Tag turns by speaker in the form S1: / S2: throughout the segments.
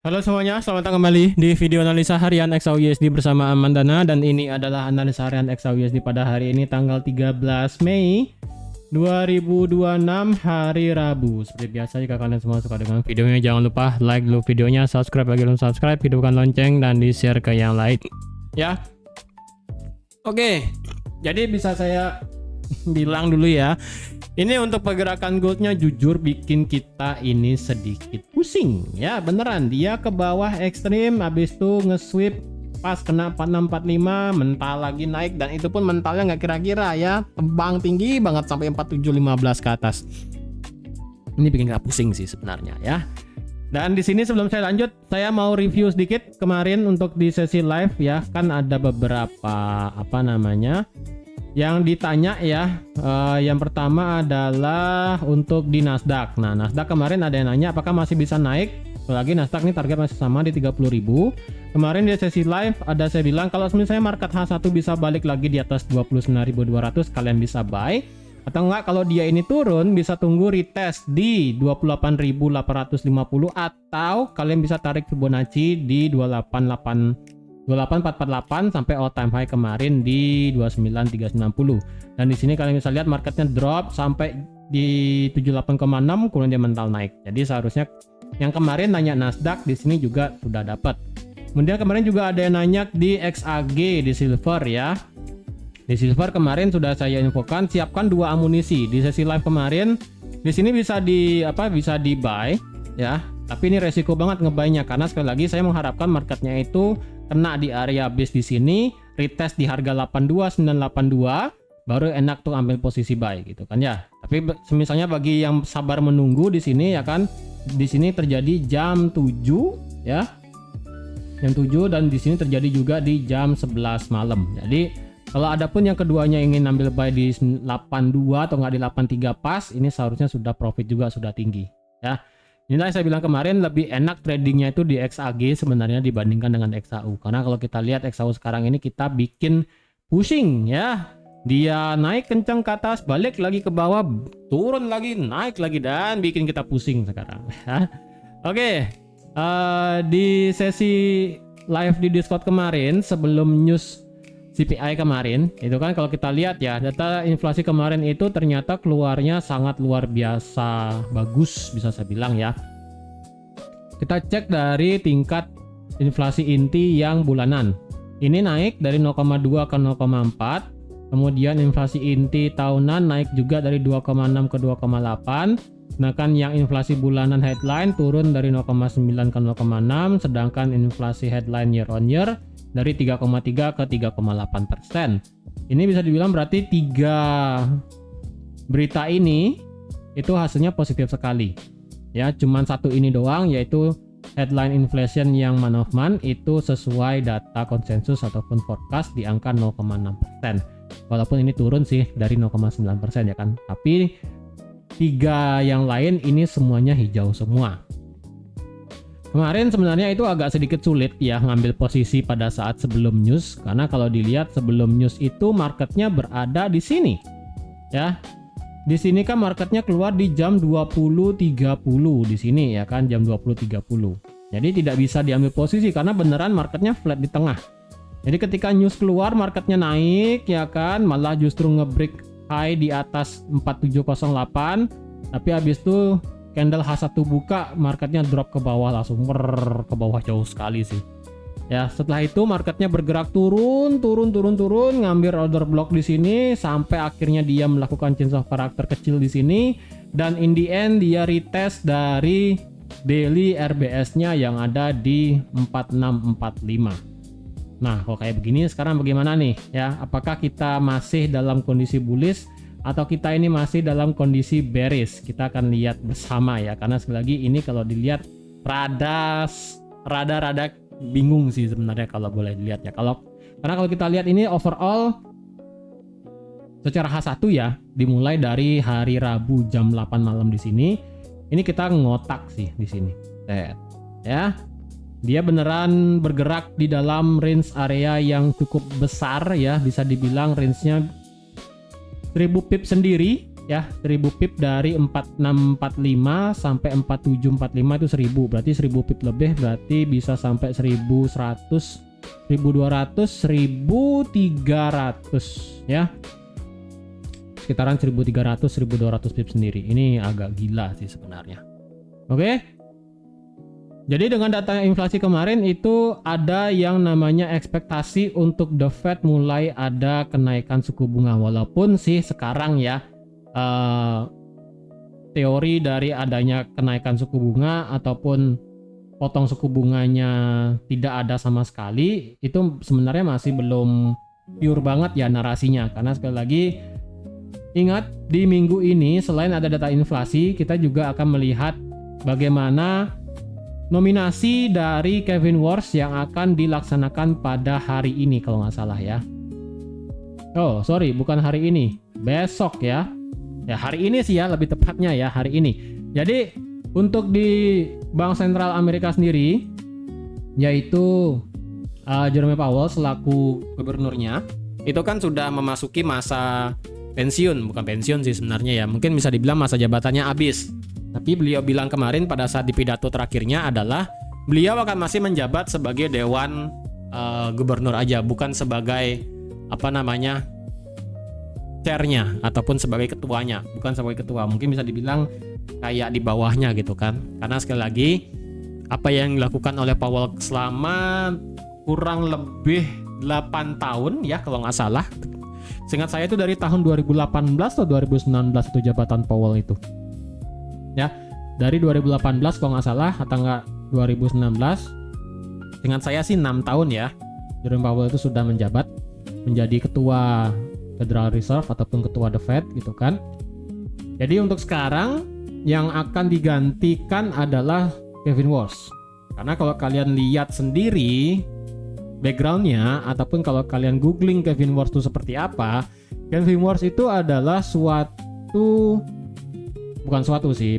S1: Halo semuanya, selamat datang kembali di video analisa harian XAUUSD bersama Amandana. Dan ini adalah analisa harian XAUUSD pada hari ini tanggal 13 Mei 2026 hari Rabu. Seperti biasa, jika kalian semua suka dengan videonya, jangan lupa like dulu videonya, subscribe bagi belum subscribe, hidupkan lonceng, dan di share ke yang lain ya. Oke, jadi bisa saya bilang dulu ya, ini untuk pergerakan goldnya jujur bikin kita ini sedikit pusing ya, beneran. Dia ke bawah ekstrim, habis itu nge-sweep pas kena 4645, mental lagi naik, dan itu pun mentalnya nggak kira-kira ya, tebang tinggi banget sampai 4715 ke atas. Ini bikin kita pusing sih sebenarnya ya. Dan di sini sebelum saya lanjut, saya mau review sedikit kemarin untuk di sesi live ya, kan ada beberapa yang ditanya ya. Yang pertama adalah untuk di Nasdaq. Nah, Nasdaq kemarin ada yang nanya apakah masih bisa naik. Lagi Nasdaq nih target masih sama di 30.000. Kemarin di sesi live ada saya bilang kalau misalnya market H1 bisa balik lagi di atas 29.200, kalian bisa buy. Atau enggak, kalau dia ini turun bisa tunggu retest di 28.850, atau kalian bisa tarik Fibonacci di 28448 sampai all time high kemarin di 29390. Dan di sini kalian bisa lihat marketnya drop sampai di 78,6, kemudian dia mental naik. Jadi seharusnya yang kemarin nanya Nasdaq di sini juga sudah dapat. Kemudian kemarin juga ada yang nanya di XAG di silver ya. Di silver kemarin sudah saya infokan siapkan 2 amunisi di sesi live kemarin. Di sini bisa di buy ya. Tapi ini resiko banget ngebuy-nya karena sekali lagi saya mengharapkan marketnya itu kena di area base di sini, retest di harga 82982, baru enak tuh ambil posisi buy gitu kan ya. Tapi misalnya bagi yang sabar menunggu di sini ya kan, di sini terjadi jam 7 ya. Jam 7, dan di sini terjadi juga di jam 11 malam. Jadi kalau ada pun yang keduanya ingin ambil buy di 82 atau nggak di 83 pas, ini seharusnya sudah profit juga, sudah tinggi ya. Inilah yang saya bilang kemarin, lebih enak tradingnya itu di XAG sebenarnya dibandingkan dengan XAU. Karena kalau kita lihat XAU sekarang ini kita bikin pusing ya. Dia naik kencang ke atas, balik lagi ke bawah, turun lagi, naik lagi, dan bikin kita pusing sekarang ya. Oke, di sesi live di Discord kemarin sebelum news CPI kemarin itu kan, kalau kita lihat ya, data inflasi kemarin itu ternyata keluarnya sangat luar biasa bagus, bisa saya bilang ya. Kita cek dari tingkat inflasi inti yang bulanan, ini naik dari 0,2 ke 0,4. Kemudian inflasi inti tahunan naik juga dari 2,6 ke 2,8. Sedangkan yang inflasi bulanan headline turun dari 0,9 ke 0,6, sedangkan inflasi headline year on year dari 3,3 ke 3,8%. Ini bisa dibilang berarti 3 berita ini itu hasilnya positif sekali ya. Cuman satu ini doang, yaitu headline inflation yang month of month itu sesuai data konsensus ataupun forecast di angka 0,6%. Walaupun ini turun sih dari 0,9% ya kan, tapi 3 yang lain ini semuanya hijau semua. Kemarin sebenarnya itu agak sedikit sulit ya ngambil posisi pada saat sebelum news, karena kalau dilihat sebelum news itu marketnya berada di sini ya. Di sini kan marketnya keluar di jam 20.30 di sini ya kan, jam 20.30. Jadi tidak bisa diambil posisi karena beneran marketnya flat di tengah. Jadi ketika news keluar marketnya naik ya kan, malah justru nge-break high di atas 4708, tapi habis itu candle H1 buka, marketnya drop ke bawah, langsung ke bawah jauh sekali sih ya. Setelah itu marketnya bergerak turun, ngambil order block di sini sampai akhirnya dia melakukan change of character kecil di sini, dan in the end dia retest dari daily RBS-nya yang ada di 4645. Nah, kalau kayak begini sekarang bagaimana nih ya? Apakah kita masih dalam kondisi bullish atau kita ini masih dalam kondisi bearish? Kita akan lihat bersama ya, karena sekali lagi ini kalau dilihat rada bingung sih sebenarnya kalau boleh dilihat ya. Karena kalau kita lihat ini overall secara H1 ya, dimulai dari hari Rabu jam 8 malam di sini, ini kita ngotak sih di sini. Ya. Dia beneran bergerak di dalam range area yang cukup besar ya, bisa dibilang range-nya 1000 pip sendiri ya, 1000 pip dari 4645 sampai 4745 itu 1000. Berarti 1000 pip lebih berarti bisa sampai 1100, 1200, 1300 ya. Sekitaran 1300, 1200 pip sendiri. Ini agak gila sih sebenarnya. Oke. Jadi dengan data inflasi kemarin itu ada yang namanya ekspektasi untuk The Fed mulai ada kenaikan suku bunga, walaupun sih sekarang ya teori dari adanya kenaikan suku bunga ataupun potong suku bunganya tidak ada sama sekali, itu sebenarnya masih belum pure banget ya narasinya, karena sekali lagi ingat di minggu ini selain ada data inflasi, kita juga akan melihat bagaimana nominasi dari Kevin Warsh yang akan dilaksanakan pada hari ini kalau nggak salah ya. Oh sorry, bukan hari ini, besok ya. Ya hari ini sih ya, lebih tepatnya ya hari ini. Jadi untuk di Bank Sentral Amerika sendiri, yaitu Jerome Powell selaku gubernurnya, itu kan sudah memasuki masa pensiun, bukan pensiun sih sebenarnya ya, mungkin bisa dibilang masa jabatannya habis. Tapi beliau bilang kemarin pada saat di pidato terakhirnya adalah beliau akan masih menjabat sebagai dewan gubernur aja, bukan sebagai chairnya ataupun sebagai ketuanya, bukan sebagai ketua, mungkin bisa dibilang kayak di bawahnya gitu kan. Karena sekali lagi apa yang dilakukan oleh Powell selama kurang lebih 8 tahun ya kalau nggak salah, seingat saya itu dari tahun 2018 atau 2019 itu jabatan Powell itu ya, dari 2018 kalau nggak salah atau nggak 2019, dengan saya sih 6 tahun ya Jerome Powell itu sudah menjabat menjadi ketua Federal Reserve ataupun ketua The Fed gitu kan. Jadi untuk sekarang yang akan digantikan adalah Kevin Warsh, karena kalau kalian lihat sendiri backgroundnya ataupun kalau kalian googling Kevin Warsh itu seperti apa, Kevin Warsh itu adalah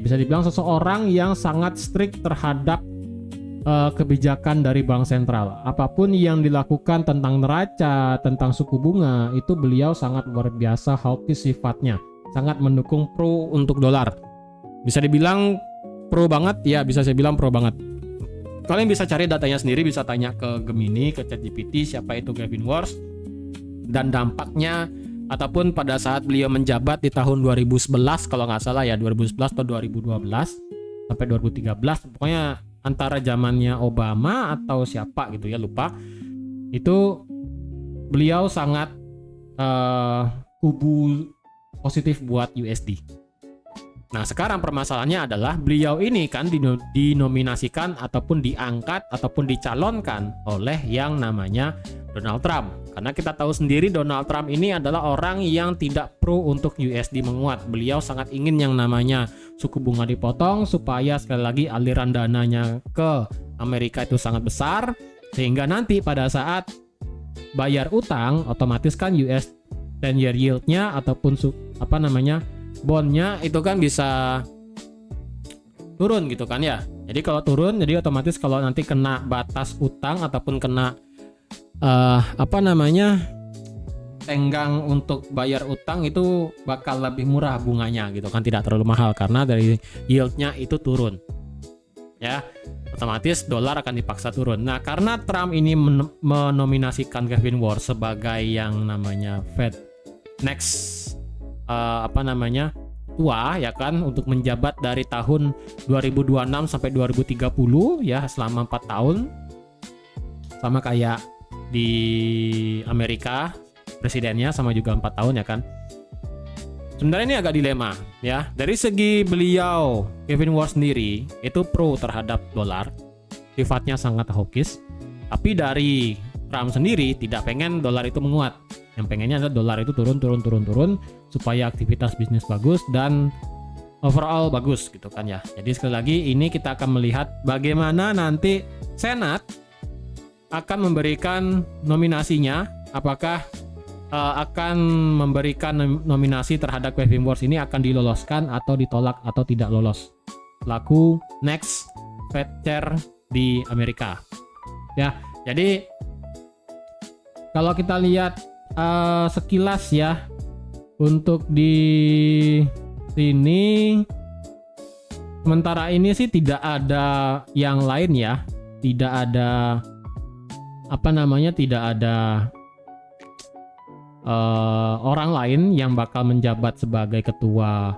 S1: bisa dibilang seseorang yang sangat strict terhadap kebijakan dari bank sentral. Apapun yang dilakukan tentang neraca, tentang suku bunga, itu beliau sangat luar biasa hawkish sifatnya, sangat mendukung pro untuk dolar. Bisa dibilang pro banget ya, bisa saya bilang pro banget. Kalian bisa cari datanya sendiri, bisa tanya ke Gemini, ke ChatGPT siapa itu Kevin Warsh dan dampaknya, ataupun pada saat beliau menjabat di tahun 2011 kalau nggak salah ya, 2011 atau 2012 sampai 2013, pokoknya antara zamannya Obama atau siapa gitu ya, lupa. Itu beliau sangat kubu positif buat USD. Nah sekarang permasalahannya adalah beliau ini kan dinominasikan ataupun diangkat ataupun dicalonkan oleh yang namanya Donald Trump. Karena kita tahu sendiri Donald Trump ini adalah orang yang tidak pro untuk USD menguat. Beliau sangat ingin yang namanya suku bunga dipotong supaya sekali lagi aliran dananya ke Amerika itu sangat besar, sehingga nanti pada saat bayar utang otomatis kan US 10-year yield-nya ataupun bondnya itu kan bisa turun gitu kan ya. Jadi kalau turun, jadi otomatis kalau nanti kena batas utang ataupun kena tenggang untuk bayar utang itu bakal lebih murah bunganya gitu kan, tidak terlalu mahal karena dari yieldnya itu turun ya, otomatis dolar akan dipaksa turun. Nah karena Trump ini menominasikan Kevin Warsh sebagai yang namanya Fed next tua ya kan, untuk menjabat dari tahun 2026 sampai 2030 ya, selama 4 tahun, sama kayak di Amerika presidennya sama juga 4 tahun ya kan. Sebenarnya ini agak dilema ya. Dari segi beliau Kevin Warsh sendiri itu pro terhadap dolar, sifatnya sangat hawkish. Tapi dari Trump sendiri tidak pengen dolar itu menguat. Yang pengennya adalah dolar itu turun supaya aktivitas bisnis bagus dan overall bagus gitu kan ya. Jadi sekali lagi ini kita akan melihat bagaimana nanti Senat akan memberikan nominasinya, apakah akan memberikan nominasi terhadap Kevin Warsh ini akan diloloskan atau ditolak atau tidak lolos laku next Fed Chair di Amerika ya. Jadi kalau kita lihat sekilas ya, untuk di sini sementara ini sih tidak ada yang lain ya. Tidak ada tidak ada orang lain yang bakal menjabat sebagai ketua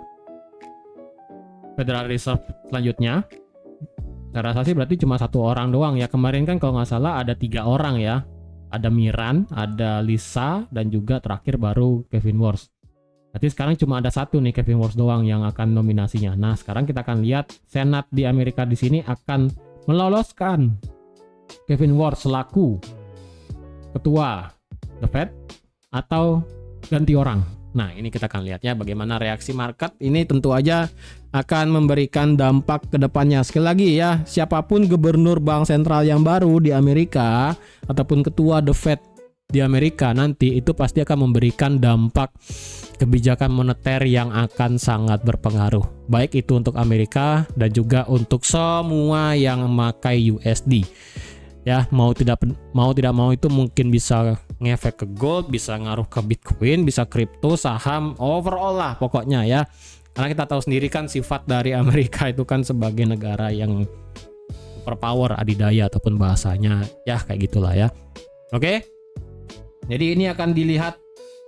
S1: Federal Reserve selanjutnya. Saya rasa sih berarti cuma satu orang doang ya. Kemarin kan kalau nggak salah ada 3 orang ya. Ada Miran, ada Lisa, dan juga terakhir baru Kevin Warsh. Berarti sekarang cuma ada satu nih, Kevin Warsh doang yang akan nominasinya. Nah, sekarang kita akan lihat Senat di Amerika di sini akan meloloskan Kevin Warsh selaku ketua The Fed atau ganti orang. Nah, ini kita akan lihatnya bagaimana reaksi market. Ini tentu aja akan memberikan dampak ke depannya. Sekali lagi ya, siapapun gubernur bank sentral yang baru di Amerika ataupun ketua The Fed di Amerika nanti itu pasti akan memberikan dampak kebijakan moneter yang akan sangat berpengaruh. Baik itu untuk Amerika dan juga untuk semua yang memakai USD. Ya, mau tidak mau itu mungkin bisa ngefek ke gold, bisa ngaruh ke Bitcoin, bisa kripto, saham, overall lah pokoknya ya. Karena kita tahu sendiri kan sifat dari Amerika itu kan sebagai negara yang superpower adidaya ataupun bahasanya ya kayak gitulah ya. Oke. Jadi ini akan dilihat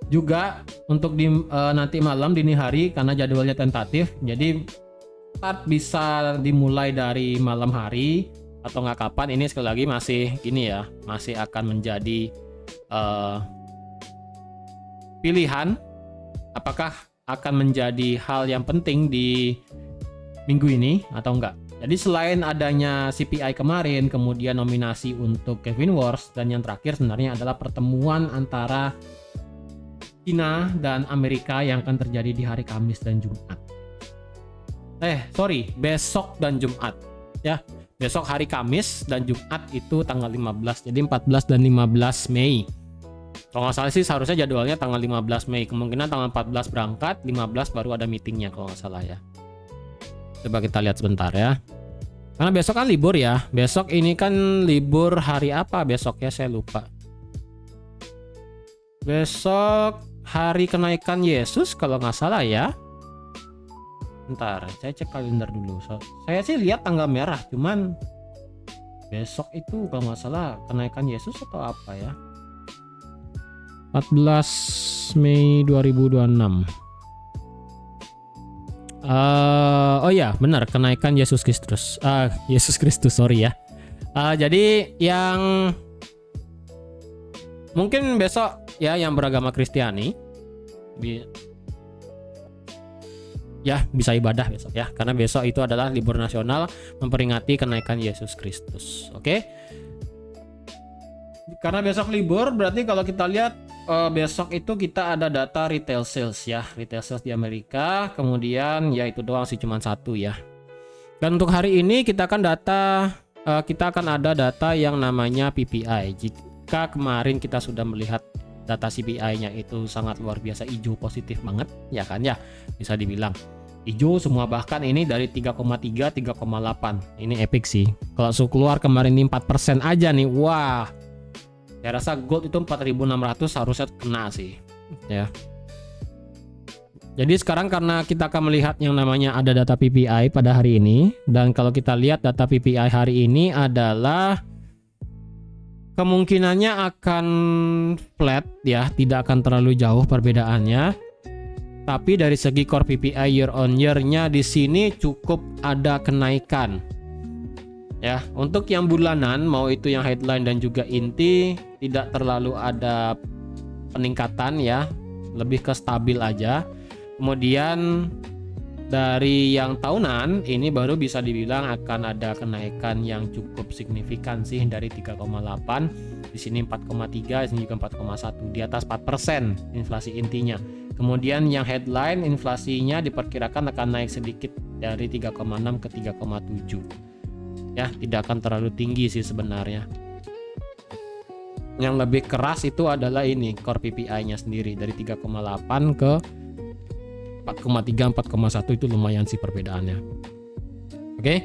S1: juga untuk di nanti malam dini hari karena jadwalnya tentatif. Jadi start bisa dimulai dari malam hari atau nggak kapan, ini sekali lagi masih gini ya, masih akan menjadi pilihan apakah akan menjadi hal yang penting di minggu ini atau enggak. Jadi selain adanya CPI kemarin, kemudian nominasi untuk Kevin Warsh, dan yang terakhir sebenarnya adalah pertemuan antara China dan Amerika yang akan terjadi di hari Kamis dan Jumat. Besok dan Jumat ya. Besok hari Kamis dan Jumat itu tanggal 15. Jadi 14 dan 15 Mei. Kalau nggak salah sih seharusnya jadwalnya tanggal 15 Mei. Kemungkinan tanggal 14 berangkat, 15 baru ada meetingnya kalau nggak salah ya. Coba kita lihat sebentar ya. Karena besok kan libur ya. Besok ini kan libur hari apa besok ya, saya lupa. Besok hari kenaikan Yesus kalau nggak salah ya. Bentar, saya cek kalender dulu. Saya sih lihat tanggal merah, cuman besok itu kalau nggak salah kenaikan Yesus atau apa ya. 14 Mei 2026. Oh ya, benar, kenaikan Yesus Kristus. Yesus Kristus, sorry ya. Jadi yang mungkin besok ya yang beragama Kristiani ya bisa ibadah besok ya, karena besok itu adalah libur nasional memperingati kenaikan Yesus Kristus. Oke. Karena besok libur, berarti kalau kita lihat besok itu kita ada data retail sales ya, retail sales di Amerika. Kemudian ya itu doang sih, cuma satu ya. Dan untuk hari ini kita akan ada data yang namanya PPI. Jika kemarin kita sudah melihat data CPI-nya itu sangat luar biasa, hijau positif banget ya kan ya, bisa dibilang hijau semua, bahkan ini dari 3,3 3,8. Ini epic sih. Kalau keluar kemarin ini 4% aja nih. Wah. Saya rasa gold itu 4.600 harusnya kena sih. Ya. Jadi sekarang karena kita akan melihat yang namanya ada data PPI pada hari ini, dan kalau kita lihat data PPI hari ini adalah kemungkinannya akan flat ya, tidak akan terlalu jauh perbedaannya. Tapi dari segi core PPI year on year-nya di sini cukup ada kenaikan. Ya, untuk yang bulanan mau itu yang headline dan juga inti tidak terlalu ada peningkatan ya, lebih ke stabil aja. Kemudian dari yang tahunan ini baru bisa dibilang akan ada kenaikan yang cukup signifikan sih, dari 3,8 di sini 4,3, di sini juga 4,1, di atas 4% inflasi intinya. Kemudian yang headline inflasinya diperkirakan akan naik sedikit dari 3,6 ke 3,7. Ya, tidak akan terlalu tinggi sih sebenarnya. Yang lebih keras itu adalah ini core PPI-nya sendiri, dari 3,8 ke 4,3 4,1, itu lumayan sih perbedaannya. Oke.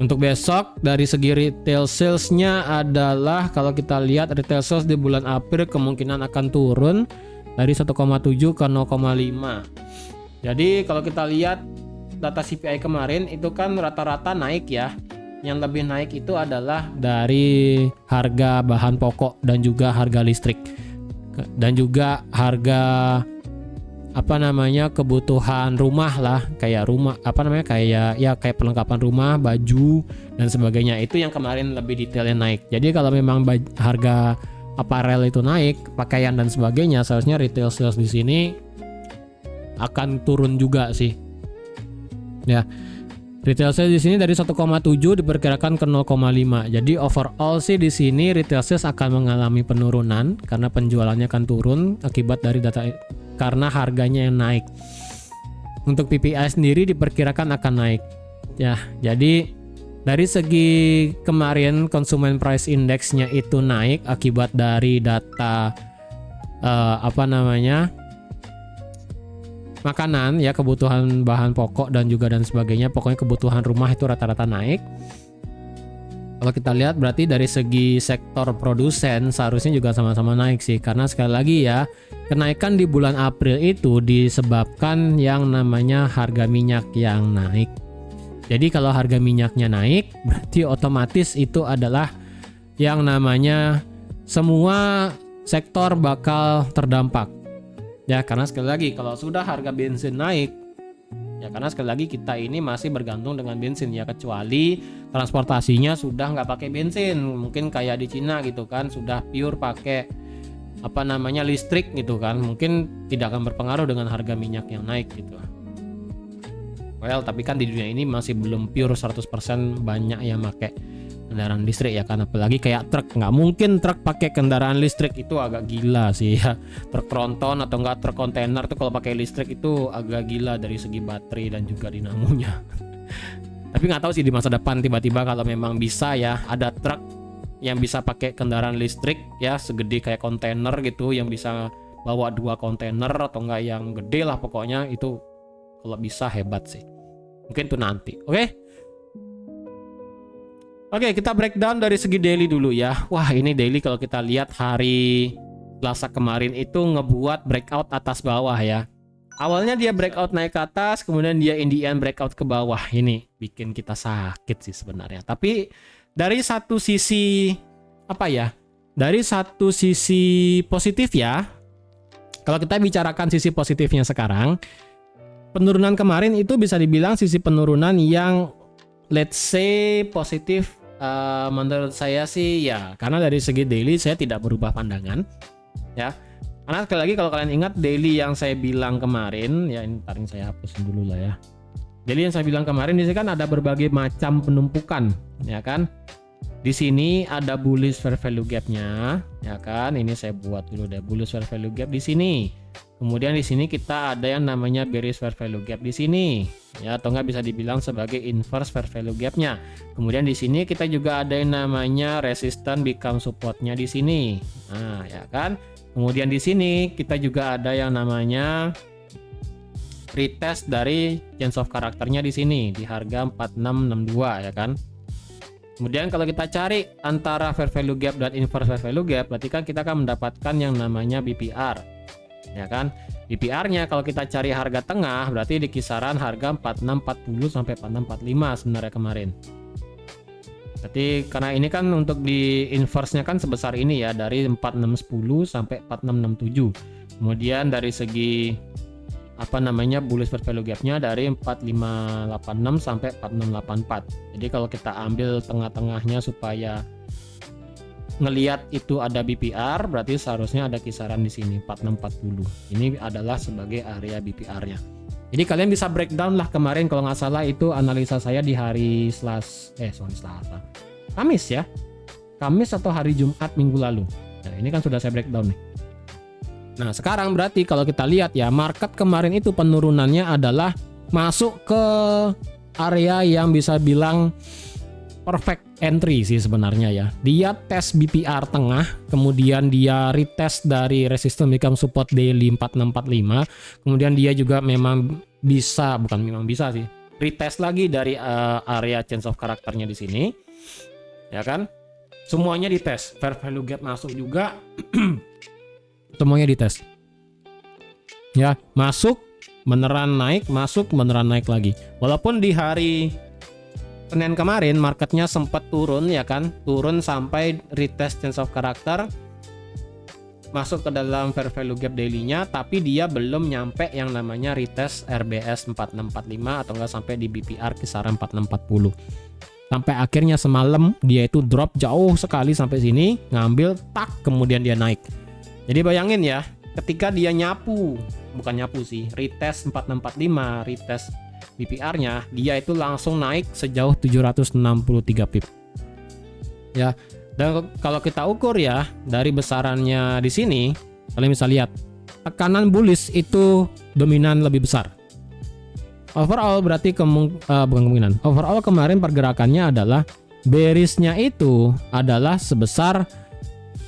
S1: Untuk besok dari segi retail sales-nya adalah kalau kita lihat retail sales di bulan April kemungkinan akan turun dari 1,7 ke 0,5. Jadi kalau kita lihat data CPI kemarin itu kan rata-rata naik ya. Yang lebih naik itu adalah dari harga bahan pokok dan juga harga listrik. Dan juga harga kebutuhan rumah lah, kayak kayak perlengkapan rumah, baju dan sebagainya. Itu yang kemarin lebih detailnya naik. Jadi kalau memang harga aparel itu naik, pakaian dan sebagainya, seharusnya retail sales di sini akan turun juga sih. Ya. Retail sales di sini dari 1,7 diperkirakan ke 0,5. Jadi overall sih di sini retail sales akan mengalami penurunan karena penjualannya akan turun akibat dari data karena harganya yang naik. Untuk PPI sendiri diperkirakan akan naik. Ya, jadi dari segi kemarin consumer price index-nya itu naik akibat dari data makanan ya, kebutuhan bahan pokok dan sebagainya. Pokoknya kebutuhan rumah itu rata-rata naik. Kalau kita lihat berarti dari segi sektor produsen seharusnya juga sama-sama naik sih, karena sekali lagi ya, kenaikan di bulan April itu disebabkan yang namanya harga minyak yang naik. Jadi kalau harga minyaknya naik, berarti otomatis itu adalah yang namanya semua sektor bakal terdampak. Ya, karena sekali lagi kalau sudah harga bensin naik, ya karena sekali lagi kita ini masih bergantung dengan bensin ya, kecuali transportasinya sudah nggak pakai bensin, mungkin kayak di Cina gitu kan, sudah pure pakai listrik gitu kan, mungkin tidak akan berpengaruh dengan harga minyak yang naik gitu. Well, tapi kan di dunia ini masih belum pure 100% banyak yang pakai kendaraan listrik ya kan, apalagi kayak truk. Nggak mungkin truk pakai kendaraan listrik, itu agak gila sih ya. Truk tronton atau enggak truk kontainer tuh kalau pakai listrik itu agak gila dari segi baterai dan juga dinamonya. Tapi nggak tahu sih di masa depan tiba-tiba kalau memang bisa ya ada truk yang bisa pakai kendaraan listrik ya, segede kayak kontainer gitu, yang bisa bawa 2 kontainer atau enggak yang gede lah, pokoknya itu kalau bisa hebat sih. Mungkin itu nanti. Oke, kita breakdown dari segi daily dulu ya. Wah, ini daily kalau kita lihat hari Selasa kemarin itu ngebuat breakout atas bawah ya. Awalnya dia breakout naik ke atas, kemudian dia Indian breakout ke bawah. Ini bikin kita sakit sih sebenarnya. Tapi dari satu sisi dari satu sisi positif ya. Kalau kita bicarakan sisi positifnya sekarang, penurunan kemarin itu bisa dibilang sisi penurunan yang let's say positif. Menurut saya sih ya, karena dari segi daily saya tidak berubah pandangan ya. Karena sekali lagi kalau kalian ingat daily yang saya bilang kemarin ya, ini taring saya hapusin dulu lah ya. Daily yang saya bilang kemarin di sini kan ada berbagai macam penumpukan ya kan. Di sini ada bullish fair value gap-nya ya kan. Ini saya buat dulu deh bullish fair value gap di sini. Kemudian di sini kita ada yang namanya bearish fair value gap di sini, ya, atau nggak bisa dibilang sebagai inverse fair value gap-nya. Kemudian di sini kita juga ada yang namanya resistance become support-nya di sini. Nah, ya kan. Kemudian di sini kita juga ada yang namanya retest dari change of character-nya di sini di harga 4662 ya kan. Kemudian kalau kita cari antara fair value gap dan inverse fair value gap, berarti kan kita akan mendapatkan yang namanya BPR. Ya kan, BPR-nya kalau kita cari harga tengah berarti di kisaran harga 4640 sampai 4645 sebenarnya kemarin. Jadi karena ini kan untuk di inverse-nya kan sebesar ini ya, dari 4610 sampai 4667. Kemudian dari segi bullish fair value gap-nya dari 4586 sampai 4684. Jadi kalau kita ambil tengah-tengahnya supaya ngelihat itu ada BPR, berarti seharusnya ada kisaran di sini 4640. Ini adalah sebagai area BPR-nya. Jadi kalian bisa breakdown lah kemarin kalau nggak salah itu analisa saya di hari Kamis ya. Kamis atau hari Jumat minggu lalu. Nah, ini kan sudah saya breakdown nih. Nah, sekarang berarti kalau kita lihat ya, market kemarin itu penurunannya adalah masuk ke area yang bisa bilang perfect entry sih sebenarnya ya. Dia tes BPR tengah, kemudian dia retest dari resistance become support daily 4645, kemudian dia juga retest lagi dari area change of character-nya di sini. Ya kan? Semuanya dites, fair value gap masuk juga. Semuanya dites. Ya, masuk beneran naik, masuk, beneran naik lagi. Walaupun di hari Senin kemarin marketnya sempat turun ya kan, turun sampai retest change of character, masuk ke dalam fair value gap daily-nya, tapi dia belum nyampe yang namanya retest RBS 4645 atau enggak sampai di BPR kisaran 4640. Sampai akhirnya semalam dia itu drop jauh sekali sampai sini, ngambil tak, kemudian dia naik. Jadi bayangin ya, ketika dia retest 4645, retest BPR-nya, dia itu langsung naik sejauh 763 pip. Ya, dan kalau kita ukur ya dari besarannya di sini, kalian bisa lihat tekanan bullish itu dominan lebih besar. Overall berarti bukan kemungkinan. Overall kemarin pergerakannya adalah bearish-nya itu adalah sebesar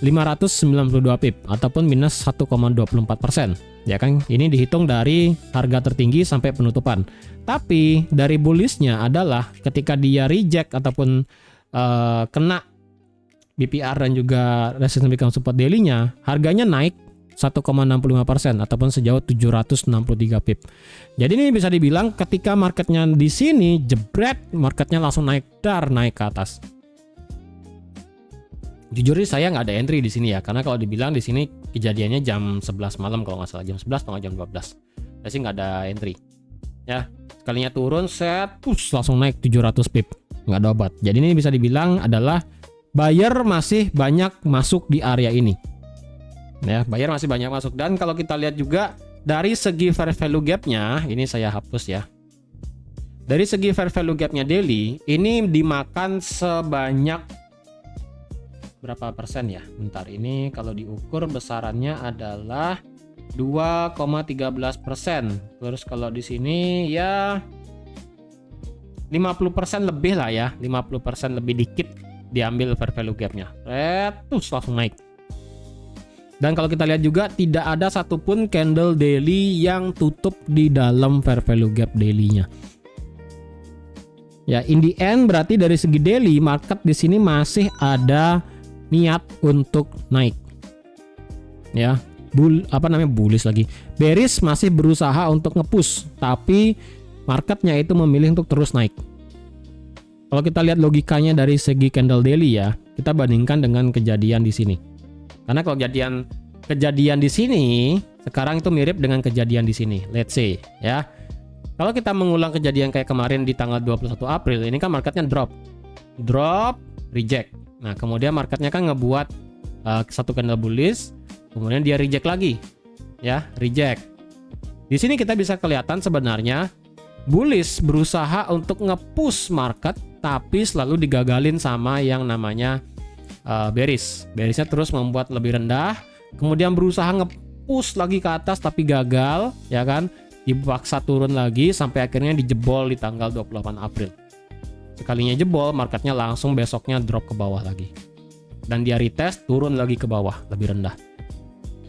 S1: 592 pip ataupun minus 1,24%. Ya kan, ini dihitung dari harga tertinggi sampai penutupan. Tapi dari bullish-nya adalah ketika dia reject ataupun kena BPR dan juga resistance become support daily-nya, harganya naik 1,65% ataupun sejauh 763 pip. Jadi ini bisa dibilang ketika marketnya di sini jebret, marketnya langsung naik ke atas. Jujur sih saya nggak ada entry di sini ya, karena kalau dibilang di sini kejadiannya jam 11 malam kalau nggak salah, jam 11 atau jam 12. Saya sih nggak ada entry. Ya, sekalinya turun set, langsung naik 700 pip, nggak ada obat. Jadi ini bisa dibilang adalah buyer masih banyak masuk di area ini. Ya, buyer masih banyak masuk. Dan kalau kita lihat juga dari segi fair value gap-nya, ini saya hapus ya. Dari segi fair value gap-nya daily, ini dimakan sebanyak berapa persen ya? Bentar, ini kalau diukur besarannya adalah 2,13%. Terus kalau di sini ya 50% lebih lah ya, 50% lebih dikit diambil fair value gap-nya. Terus langsung naik. Dan kalau kita lihat juga tidak ada satupun candle daily yang tutup di dalam fair value gap daily-nya. Ya, in the end berarti dari segi daily market di sini masih ada niat untuk naik. Ya, bullish lagi. Bearish masih berusaha untuk nge-push, tapi marketnya itu memilih untuk terus naik. Kalau kita lihat logikanya dari segi candle daily ya, kita bandingkan dengan kejadian di sini. Karena kalau kejadian di sini sekarang itu mirip dengan kejadian di sini. Let's say ya. Kalau kita mengulang kejadian kayak kemarin di tanggal 21 April, ini kan marketnya drop, reject. Nah, kemudian marketnya kan ngebuat satu candle bullish, kemudian dia reject lagi. Ya, reject. Di sini kita bisa kelihatan sebenarnya bullish berusaha untuk nge-push market, tapi selalu digagalin sama yang namanya bearish. Bearishnya terus membuat lebih rendah, kemudian berusaha nge-push lagi ke atas tapi gagal, ya kan? Dipaksa turun lagi sampai akhirnya dijebol di tanggal 28 April. Sekalinya jebol, marketnya langsung besoknya drop ke bawah lagi. Dan dia retest, turun lagi ke bawah, lebih rendah.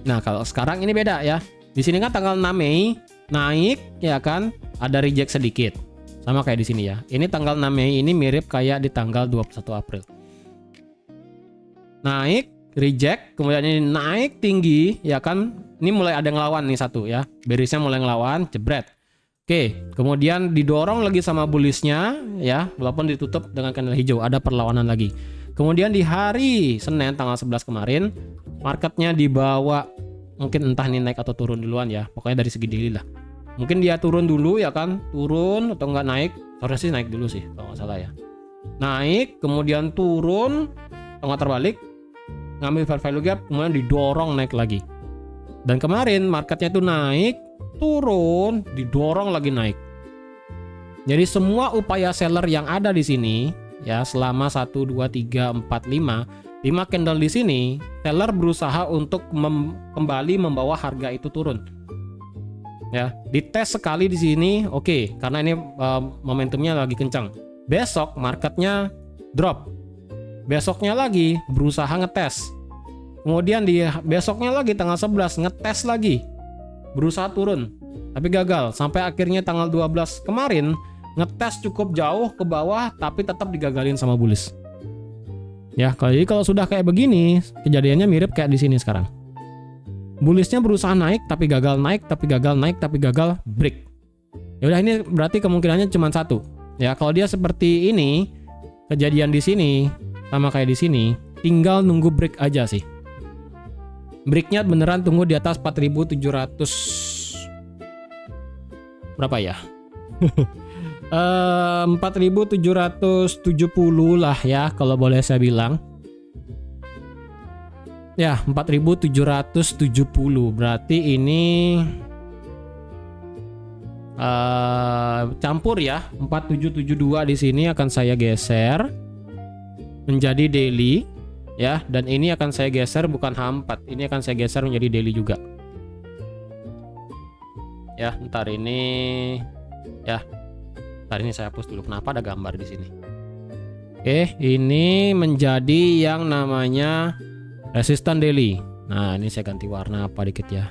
S1: Nah, kalau sekarang ini beda ya. Di sini kan tanggal 6 Mei naik, ya kan? Ada reject sedikit. Sama kayak di sini ya. Ini tanggal 6 Mei ini mirip kayak di tanggal 21 April. Naik, reject, kemudian ini naik tinggi, ya kan? Ini mulai ada ngelawan nih satu ya. Bearishnya mulai ngelawan, jebret. Oke, kemudian didorong lagi sama bullishnya ya, walaupun ditutup dengan candle hijau, ada perlawanan lagi. Kemudian di hari Senin tanggal 11 kemarin, marketnya dibawa, mungkin entah ini naik atau turun duluan ya, pokoknya dari segi daily lah. Mungkin dia turun dulu ya kan, turun atau enggak naik, harusnya sih naik dulu sih kalau nggak salah ya. Naik, kemudian turun, atau nggak terbalik, ngambil fair value gap, kemudian didorong naik lagi. Dan kemarin marketnya itu naik, turun, didorong lagi naik. Jadi semua upaya seller yang ada di sini ya, selama 1 2 3 4 5 candle di sini, seller berusaha untuk kembali membawa harga itu turun. Ya, dites sekali di sini, oke, karena ini momentumnya lagi kencang. Besok marketnya drop. Besoknya lagi berusaha ngetes. Kemudian di besoknya lagi tanggal 11 ngetes lagi. Berusaha turun, tapi gagal. Sampai akhirnya tanggal 12 kemarin ngetes cukup jauh ke bawah, tapi tetap digagalin sama bullish. Ya, kalau sudah kayak begini, kejadiannya mirip kayak di sini sekarang. Bullishnya berusaha naik tapi gagal naik, tapi gagal naik, tapi gagal break. Ya udah, ini berarti kemungkinannya cuma satu. Ya, kalau dia seperti ini, kejadian di sini sama kayak di sini, tinggal nunggu break aja sih. Breaknya beneran tunggu di atas 4.700 berapa ya? 4.770 lah ya, kalau boleh saya bilang. Ya, 4.770. Berarti ini campur ya. 4772 di sini akan saya geser menjadi daily ya, dan ini akan saya geser bukan H4. Ini akan saya geser menjadi daily juga. Ya, ntar ini saya hapus dulu. Kenapa ada gambar di sini? Oke, ini menjadi yang namanya resistan daily. Nah, ini saya ganti warna apa dikit ya.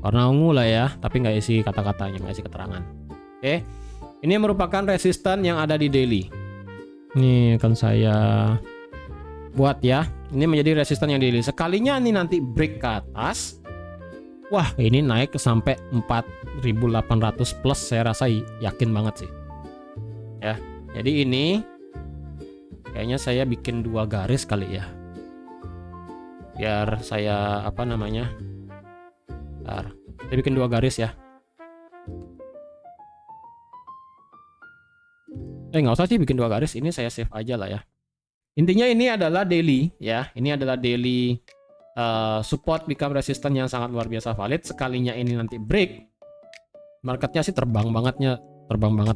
S1: Warna ungu lah ya, tapi nggak isi kata-katanya, nggak isi keterangan. Oke, ini merupakan resistan yang ada di daily. Ini akan saya buat ya. Ini menjadi resistan yang daily. Sekalinya ini nanti break ke atas, wah ini naik sampai 4.800 plus, saya rasa yakin banget sih. Ya, jadi ini kayaknya saya bikin 2 garis kali ya. Biar saya saya bikin 2 garis ya. Nggak usah sih bikin 2 garis, ini saya save aja lah ya. Intinya ini adalah daily ya. Ini adalah daily support become resistance yang sangat luar biasa valid. Sekalinya ini nanti break, marketnya sih terbang banget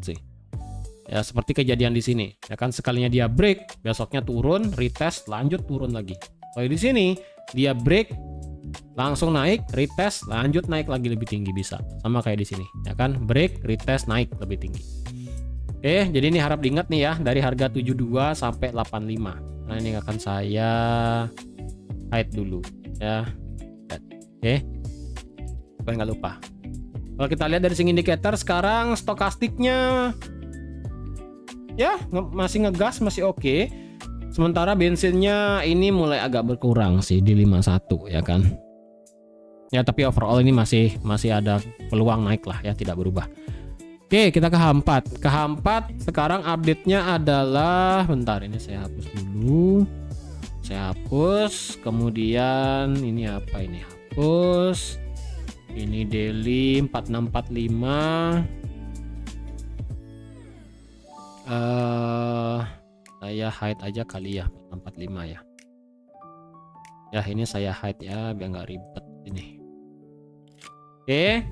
S1: sih. Ya, seperti kejadian di sini. Ya kan, sekalinya dia break, besoknya turun, retest, lanjut turun lagi. Kalau di sini dia break, langsung naik, retest, lanjut naik lagi lebih tinggi bisa. Sama kayak di sini, ya kan? Break, retest, naik lebih tinggi. Oke, jadi ini harap diingat nih ya, dari harga 72 sampai 85. Nah, ini akan saya hide dulu ya. Oke. Supaya nggak lupa. Kalau kita lihat dari swing indicator sekarang, stokastiknya ya masih ngegas, masih oke. Sementara bensinnya ini mulai agak berkurang sih di 51 ya kan. Ya, tapi overall ini masih ada peluang naik lah ya, tidak berubah. Oke, kita ke H4. Ke H4 sekarang update-nya adalah, bentar ini saya hapus dulu. Saya hapus, kemudian ini apa ini? Hapus. Ini daily 4645. Saya hide aja kali ya, 45 ya. Ya, ini saya hide ya biar nggak ribet ini. Oke.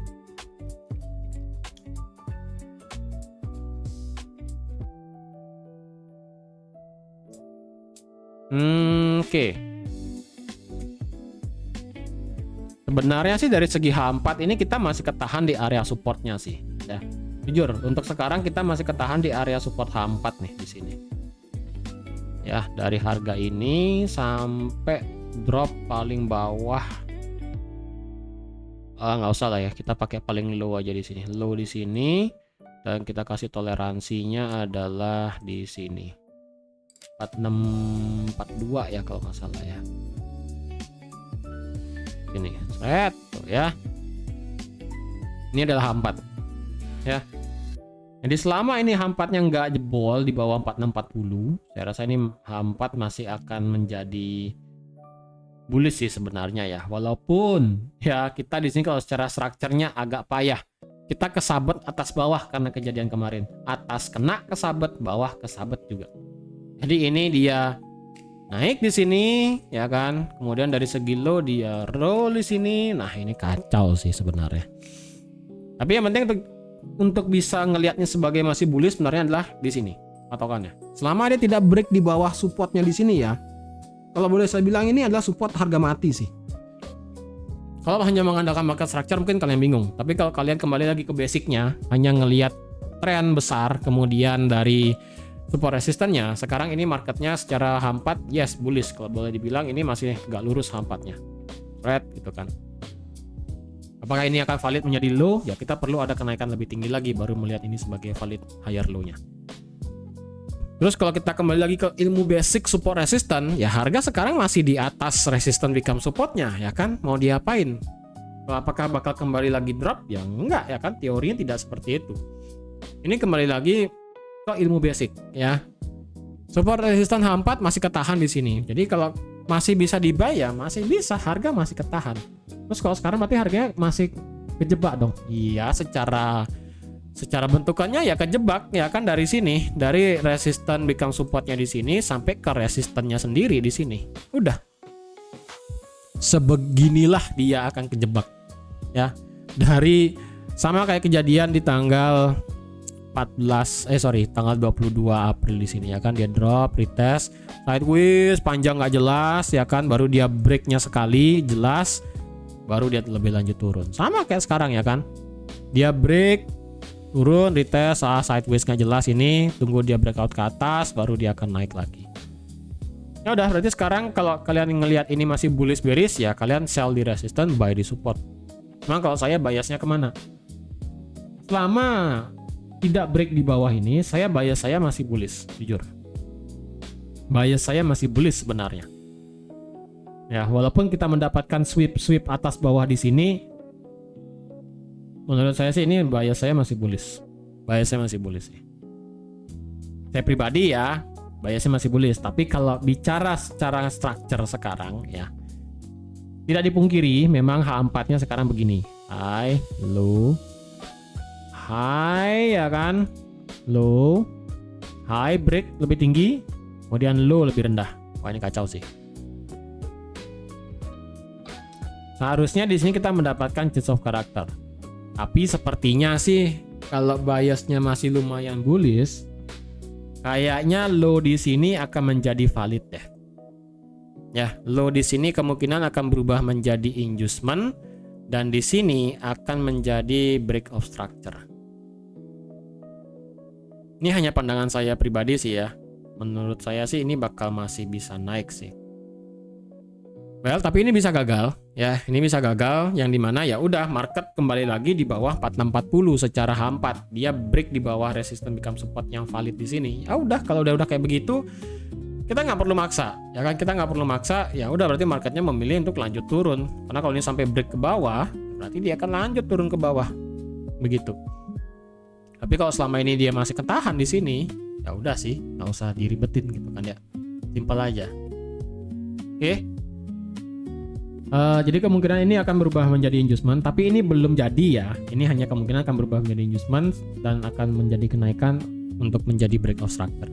S1: Oke. Sebenarnya sih dari segi H4 ini kita masih ketahan di area supportnya sih. Ya. Jujur, untuk sekarang kita masih ketahan di area support H4 nih di sini. Ya, dari harga ini sampai drop paling bawah. Nggak usah lah ya, kita pakai paling low aja di sini. Low di sini, dan kita kasih toleransinya adalah di sini. 4642 ya kalau nggak salah ya. Ini set tuh ya. Ini adalah H4 ya. Jadi selama ini H4-nya nggak jebol di bawah 4640, saya rasa ini H4 masih akan menjadi bullish sih sebenarnya ya. Walaupun ya kita di sini kalau secara strukturnya agak payah. Kita kesabet atas bawah karena kejadian kemarin. Atas kena kesabet, bawah kesabet juga. Jadi ini dia naik di sini ya kan. Kemudian dari segi low dia roll di sini. Nah, ini kacau sih sebenarnya. Tapi yang penting untuk bisa ngelihatnya sebagai masih bullish sebenarnya adalah di sini patokannya. Selama dia tidak break di bawah supportnya di sini ya. Kalau boleh saya bilang ini adalah support harga mati sih. Kalau hanya mengandalkan market structure mungkin kalian bingung. Tapi kalau kalian kembali lagi ke basicnya, hanya ngelihat tren besar kemudian dari support resistannya, sekarang ini marketnya secara H4 yes bullish. Kalau boleh dibilang ini masih nggak lurus H4-nya. Red gitu kan. Apakah ini akan valid menjadi low? Ya, kita perlu ada kenaikan lebih tinggi lagi baru melihat ini sebagai valid higher low-nya. Terus kalau kita kembali lagi ke ilmu basic support resistance, ya harga sekarang masih di atas resistance become supportnya, ya kan? Mau diapain? Apakah bakal kembali lagi drop? Ya enggak, ya kan? Teorinya tidak seperti itu. Ini kembali lagi ke ilmu basic, ya. Support resistance H4 masih ketahan di sini. Jadi kalau masih bisa di-buy ya masih bisa, harga masih ketahan. Terus kalau sekarang berarti harganya masih kejebak dong. Iya, secara bentukannya ya kejebak, ya kan, dari sini, dari resistance become supportnya di sini sampai ke resistannya sendiri di sini. Udah. Sebeginilah dia akan kejebak. Ya. Dari sama kayak kejadian di tanggal tanggal 22 April di sini, ya kan, dia drop, retest, sideways, panjang nggak jelas, ya kan, baru dia breaknya sekali jelas, baru dia lebih lanjut turun. Sama kayak sekarang, ya kan, dia break, turun, retest, sideways nggak jelas ini, tunggu dia breakout ke atas, baru dia akan naik lagi. Ya udah, berarti sekarang kalau kalian ngelihat ini masih bullish bearish, ya kalian sell di resistance, buy di support. Memang kalau saya biasnya kemana? Selama tidak break di bawah ini, bias saya masih bullish, jujur. Bias saya masih bullish sebenarnya. Ya, walaupun kita mendapatkan sweep atas bawah di sini, menurut saya sih ini bias saya masih bullish. Bias saya masih bullish sih. Saya pribadi ya, biasnya masih bullish. Tapi kalau bicara secara structure sekarang, ya tidak dipungkiri memang H4-nya sekarang begini. High, low, high, ya kan, low, high, break lebih tinggi, kemudian low lebih rendah. Wah, ini kacau sih. Seharusnya di sini kita mendapatkan change of character. Tapi sepertinya sih kalau biasnya masih lumayan bullish, kayaknya low di sini akan menjadi valid deh. Ya, low di sini kemungkinan akan berubah menjadi inducement dan di sini akan menjadi break of structure. Ini hanya pandangan saya pribadi sih ya. Menurut saya sih ini bakal masih bisa naik sih. Well, tapi ini bisa gagal ya. Ini bisa gagal yang dimana ya udah market kembali lagi di bawah 4640 secara H4. Dia break di bawah resistance become support yang valid di sini. Ya udah, kalau udah kayak begitu kita nggak perlu maksa, ya kan? Kita nggak perlu maksa. Ya udah, berarti marketnya memilih untuk lanjut turun. Karena kalau ini sampai break ke bawah, berarti dia akan lanjut turun ke bawah. Begitu. Tapi kalau selama ini dia masih ketahan di sini, ya udah sih, nggak usah diribetin gitu kan ya. Simpel aja. Oke. Jadi kemungkinan ini akan berubah menjadi inducement, tapi ini belum jadi ya. Ini hanya kemungkinan akan berubah menjadi inducement dan akan menjadi kenaikan untuk menjadi break of structure.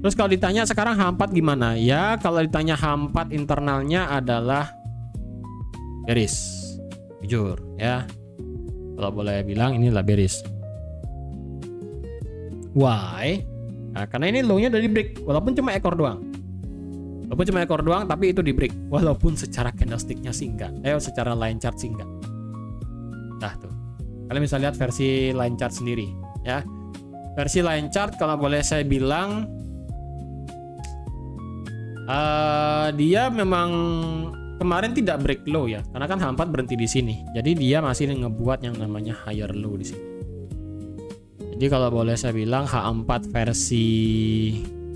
S1: Terus kalau ditanya sekarang H4 gimana? Ya, kalau ditanya H4 internalnya adalah bearish. Jujur ya. Kalau boleh bilang inilah bearish. Why? Nah, karena ini low-nya dari break, walaupun cuma ekor doang. Tapi itu di break. Walaupun secara candlestick-nya sih enggak. Secara line chart sih enggak. Nah tuh. Kalian bisa lihat versi line chart sendiri ya. Versi line chart kalau boleh saya bilang dia memang kemarin tidak break low ya. Karena kan H4 berhenti di sini. Jadi dia masih ngebuat yang namanya higher low di sini. Jadi kalau boleh saya bilang H4 versi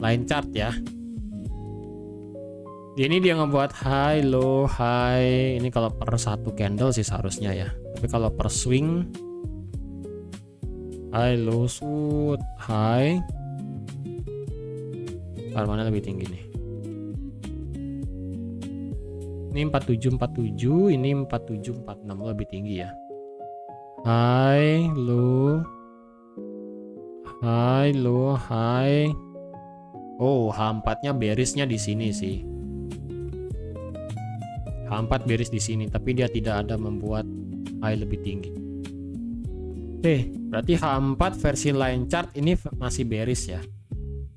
S1: line chart ya. Ini dia ngebuat high, low, high. Ini kalau per satu candle sih seharusnya ya. Tapi kalau per swing, high, low, shoot, high. Mana lebih tinggi nih? Ini 4747, ini 4746 lebih tinggi ya. High, low, high, low, high. Oh, H4-nya bearish-nya di sini sih. H4 bearish di sini, tapi dia tidak ada membuat high lebih tinggi. Oke, berarti H4 versi line chart ini masih bearish ya.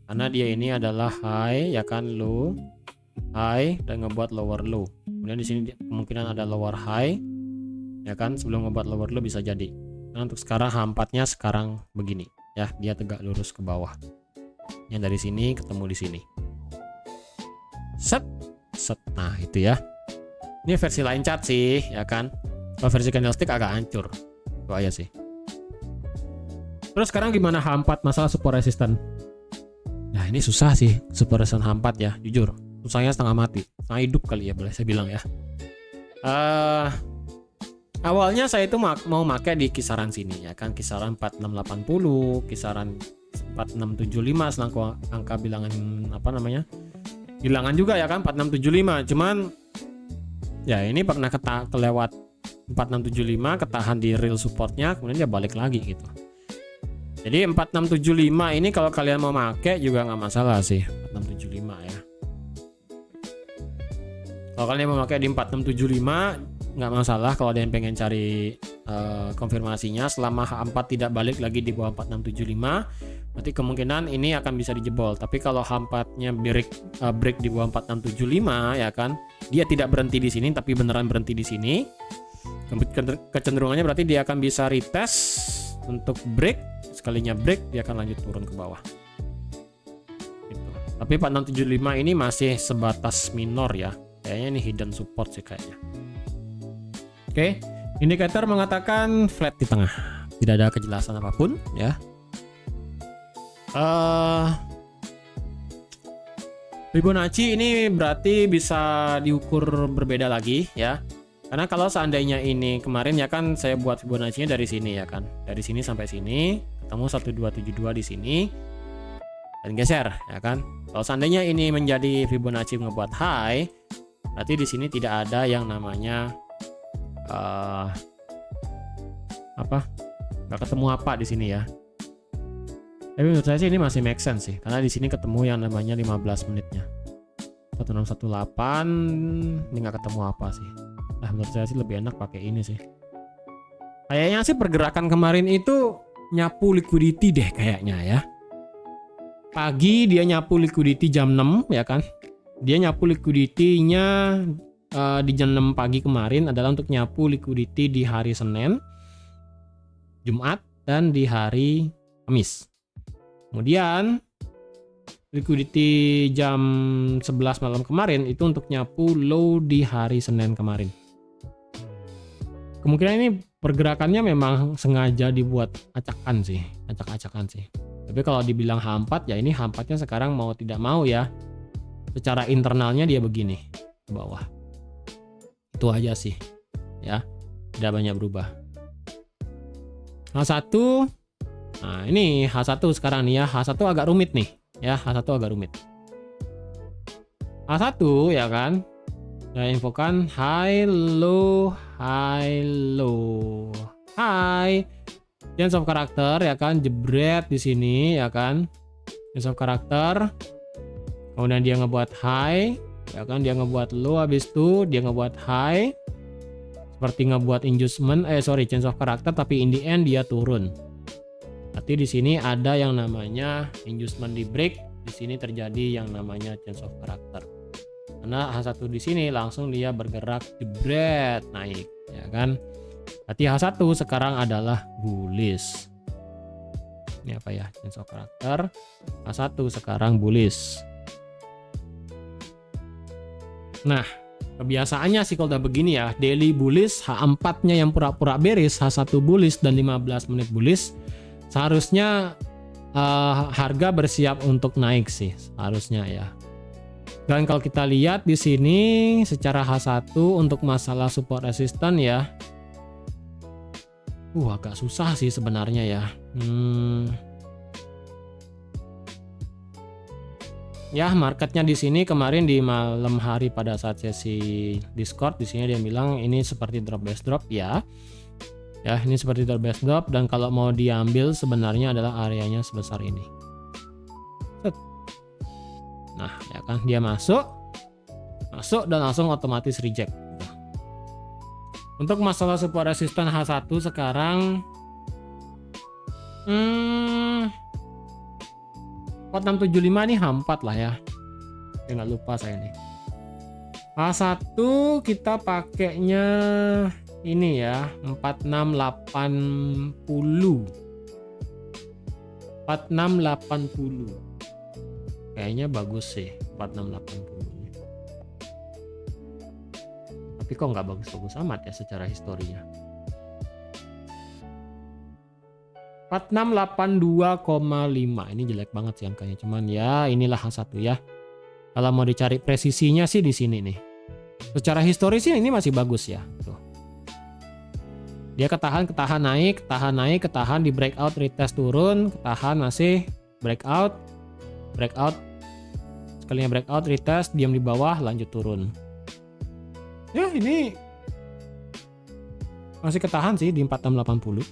S1: Karena dia ini adalah high ya kan, low, high dan ngebuat lower low. Kemudian di sini kemungkinan ada lower high ya kan, sebelum ngebuat lower low bisa jadi. Nah, untuk sekarang H4-nya sekarang begini ya, dia tegak lurus ke bawah. Yang dari sini ketemu di sini. Set. Nah, itu ya. Ini versi line chart sih, ya kan. Kalau versi candlestick agak hancur. Itu aja sih. Terus sekarang gimana H4 masalah support resistance? Nah ini susah sih super resistance H4 ya, jujur susahnya setengah mati, setengah hidup kali ya boleh saya bilang ya. Awalnya saya itu mau pakai di kisaran sini ya kan, kisaran 4680, kisaran 4675 selangkau angka bilangan apa namanya, bilangan juga ya kan 4675, cuman ya ini pernah kelewat 4675, ketahan di real supportnya, kemudian dia balik lagi gitu. Jadi 4675 ini kalau kalian mau pakai juga nggak masalah sih, 4675 ya. Kalau kalian mau pakai di 4675 nggak masalah. Kalau ada yang pengen cari konfirmasinya, selama H4 tidak balik lagi di bawah 4675, berarti kemungkinan ini akan bisa dijebol. Tapi kalau H4-nya break di bawah 4675 ya kan, dia tidak berhenti di sini tapi beneran berhenti di sini, kecenderungannya berarti dia akan bisa retest untuk break. Sekalinya break dia akan lanjut turun ke bawah gitu. Tapi 4675 ini masih sebatas minor ya, kayaknya ini hidden support sih kayaknya. Oke, indikator mengatakan flat di tengah, tidak ada kejelasan apapun ya. Fibonacci ini berarti bisa diukur berbeda lagi ya, karena kalau seandainya ini kemarin ya kan saya buat Fibonacci-nya dari sini ya kan, dari sini sampai sini ketemu 1272 di sini dan geser ya kan. Kalau seandainya ini menjadi Fibonacci ngebuat high, berarti di sini tidak ada yang namanya nggak ketemu apa di sini ya. Tapi menurut saya sih ini masih make sense sih, karena di sini ketemu yang namanya 15 menitnya 1618, ini nggak ketemu apa sih. Nah menurut saya sih lebih enak pakai ini sih. Kayaknya sih pergerakan kemarin itu nyapu liquidity deh kayaknya ya. Pagi dia nyapu liquidity jam 6 ya kan. Dia nyapu liquidity-nya di jam 6 pagi kemarin adalah untuk nyapu liquidity di hari Senin, Jumat, dan di hari Kamis. Kemudian liquidity jam 11 malam kemarin itu untuk nyapu low di hari Senin kemarin. Kemungkinan ini pergerakannya memang sengaja dibuat acak-acakan sih. Tapi kalau dibilang H4 ya ini H4-nya sekarang mau tidak mau ya, secara internalnya dia begini ke bawah. Itu aja sih ya, tidak banyak berubah. H1, nah ini H1 sekarang nih ya, H1 agak rumit nih ya, H1 agak rumit. H1 ya kan, saya infokan high low, high change of character ya kan, jebret di sini ya kan, change of character, kemudian dia ngebuat high ya kan, dia ngebuat low, habis itu dia ngebuat high seperti ngebuat change of character, tapi in the end dia turun. Berarti di sini ada yang namanya inducement di break, di sini terjadi yang namanya change of character. Karena H1 di sini langsung dia bergerak jebret naik ya kan. Berarti H1 sekarang adalah bullish. Ini apa ya? Change of character. H1 sekarang bullish. Nah, kebiasaannya sih kalau udah begini ya, daily bullish, H4-nya yang pura-pura bearish, H1 bullish dan 15 menit bullish, seharusnya harga bersiap untuk naik sih, harusnya ya. Dan kalau kita lihat di sini secara H1 untuk masalah support resistance ya, agak susah sih sebenarnya ya. Ya, marketnya di sini kemarin di malam hari pada saat sesi Discord di sini dia bilang ini seperti drop base drop ya. Ya, ini seperti drop base drop, dan kalau mau diambil sebenarnya adalah areanya sebesar ini. Nah, ya kan dia masuk dan langsung otomatis reject. Untuk masalah support resistance H1 sekarang 4675 ini H4 lah ya. Nggak lupa saya nih. H1 kita pakainya ini ya, 4680. 4680. Kayaknya bagus sih 4680. Tapi kok nggak bagus-bagus amat ya secara historinya. 4682,5. Ini jelek banget sih angkanya, cuman ya inilah H1 ya. Kalau mau dicari presisinya sih di sini nih. Secara historis sih ini masih bagus ya. Tuh. Dia ketahan naik, ketahan di breakout, retest turun, ketahan masih breakout. Sekalinya breakout, retest, diam di bawah, lanjut turun. Ya ini masih ketahan sih di 4680.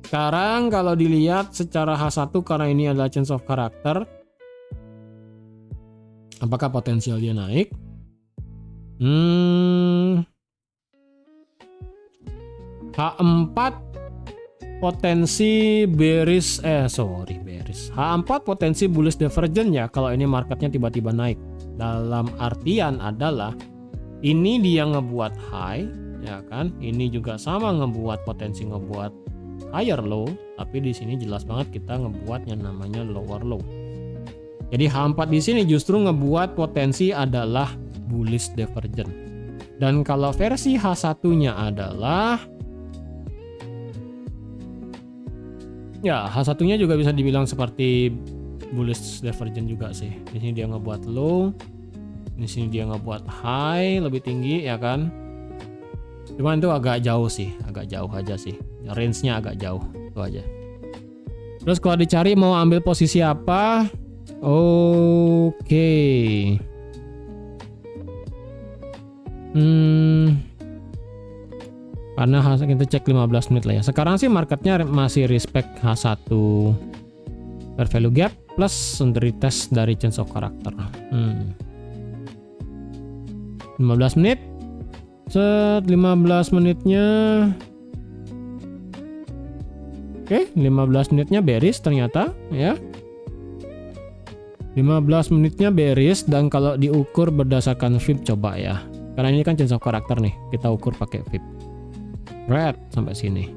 S1: Sekarang kalau dilihat secara H1 karena ini adalah change of character, apakah potensial dia naik? H4 potensi bearish, H4 potensi bullish divergent ya kalau ini marketnya tiba-tiba naik. Dalam artian adalah ini dia ngebuat high, ya kan? Ini juga sama ngebuat potensi ngebuat higher low, tapi di sini jelas banget kita ngebuat yang namanya lower low. Jadi H4 di sini justru ngebuat potensi adalah bullish divergent. Dan kalau versi H1-nya adalah ya H1-nya juga bisa dibilang seperti bullish divergent juga sih. Di sini dia ngebuat low, di sini dia ngebuat high lebih tinggi ya kan. Cuman itu agak jauh aja sih. Range-nya agak jauh, itu aja. Terus kalau dicari mau ambil posisi apa? Oke. Karena kita cek 15 menit lah ya. Sekarang sih marketnya masih respect H1 fair value gap plus untuk retest dari change of character. 15 menit. 15 menitnya. Oke, 15 menitnya bearish ternyata ya. 15 menitnya bearish dan kalau diukur berdasarkan VIP coba ya. Karena ini kan change of character nih, kita ukur pakai VIP. Red sampai sini.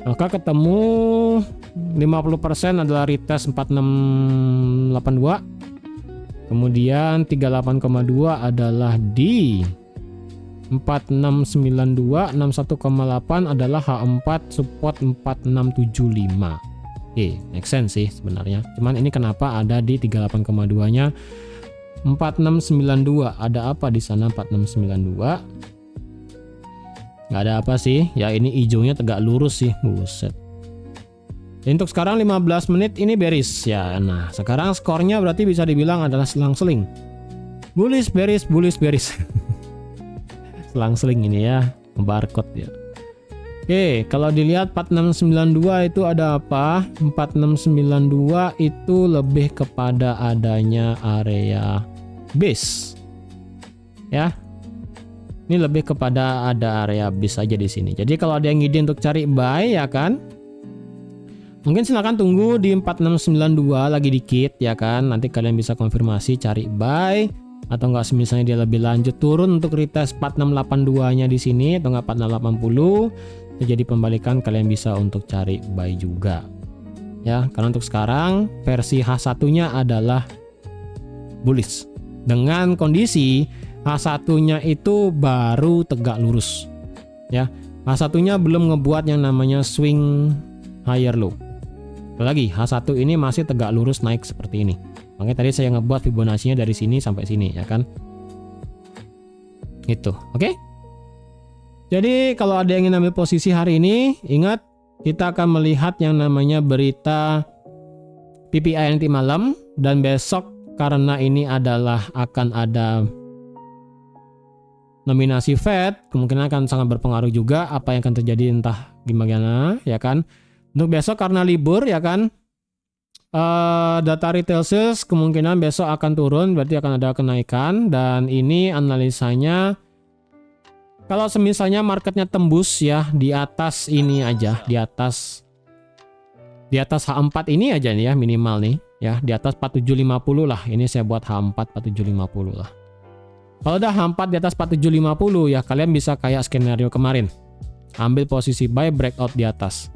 S1: Maka ketemu 50% adalah retest 4682. Kemudian 38,2 adalah di 4692, 61,8 adalah H4 support 4675. Oke, make sense sih sebenarnya. Cuman ini kenapa ada di 38,2 nya 4692? Ada apa di sana 4692? Nggak ada apa sih. Ya ini hijaunya tegak lurus sih. Buset. Jadi untuk sekarang 15 menit ini bearish ya. Nah, sekarang skornya berarti bisa dibilang adalah selang-seling. Bullish, bearish, bullish, bearish. Selang-seling ini ya, barcode ya. Oke, kalau dilihat 4692 itu ada apa? 4692 itu lebih kepada adanya area base. Ya. Ini lebih kepada ada area base aja di sini. Jadi kalau ada yang ide untuk cari buy ya kan? Mungkin silahkan tunggu di 4692 lagi dikit ya kan. Nanti kalian bisa konfirmasi cari buy. Atau enggak misalnya dia lebih lanjut turun untuk retest 4682 nya di sini atau enggak 4680 jadi pembalikan kalian bisa untuk cari buy juga ya, karena untuk sekarang versi H1 nya adalah bullish dengan kondisi H1 nya itu baru tegak lurus ya. H1 nya belum ngebuat yang namanya swing higher low. Lagi H1 ini masih tegak lurus naik seperti ini. Makanya tadi saya ngebuat Fibonacci-nya dari sini sampai sini ya kan. Itu, oke? Jadi kalau ada yang ingin ambil posisi hari ini, ingat kita akan melihat yang namanya berita PPI nanti malam dan besok karena ini adalah akan ada nominasi Fed, kemungkinan akan sangat berpengaruh juga apa yang akan terjadi entah gimana ya kan. Untuk besok karena libur ya kan. Data retail sales kemungkinan besok akan turun, berarti akan ada kenaikan dan ini analisanya kalau semisalnya marketnya tembus ya di atas ini aja, di atas H4 ini aja nih ya minimal nih ya, di atas 4750 lah. Ini saya buat H4 4750 lah. Kalau udah H4 di atas 4750 ya kalian bisa kayak skenario kemarin. Ambil posisi buy breakout di atas.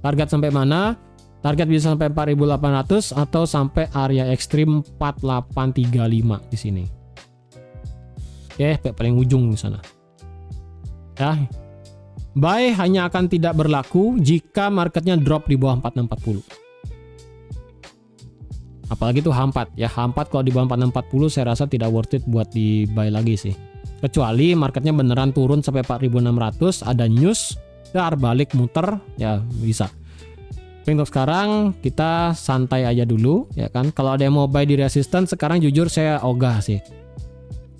S1: Target sampai mana? Target bisa sampai 4800 atau sampai area ekstrim 4835 di sini. Oke, paling ujung di sana. Ya. Buy hanya akan tidak berlaku jika marketnya drop di bawah 4640. Apalagi itu H4 ya. H4 kalau di bawah 4640 saya rasa tidak worth it buat di buy lagi sih. Kecuali marketnya beneran turun sampai 4600, ada news, dar balik muter ya bisa. Tapi untuk sekarang kita santai aja dulu ya kan. Kalau ada yang mau buy di resistance sekarang jujur saya ogah sih.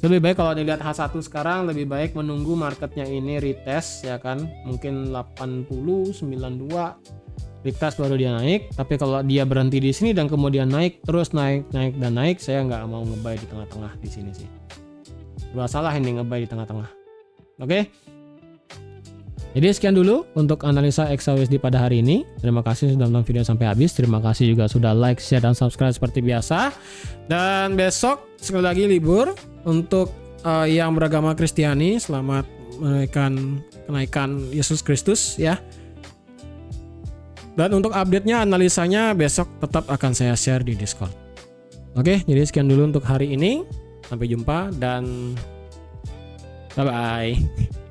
S1: Lebih baik kalau dilihat H1 sekarang lebih baik menunggu marketnya ini retest ya kan. Mungkin 80, 92 retest baru dia naik. Tapi kalau dia berhenti di sini dan kemudian naik terus naik dan naik, saya nggak mau ngebuy di tengah-tengah di sini sih. Salah ini ngebuy di tengah-tengah. Oke. Jadi sekian dulu untuk analisa XAUSD pada hari ini. Terima kasih sudah nonton video sampai habis. Terima kasih juga sudah like, share, dan subscribe seperti biasa. Dan besok sekali lagi libur untuk yang beragama Kristiani. Selamat kenaikan Yesus Kristus ya. Dan untuk update-nya, analisanya besok tetap akan saya share di Discord. Oke, jadi sekian dulu untuk hari ini. Sampai jumpa dan bye-bye.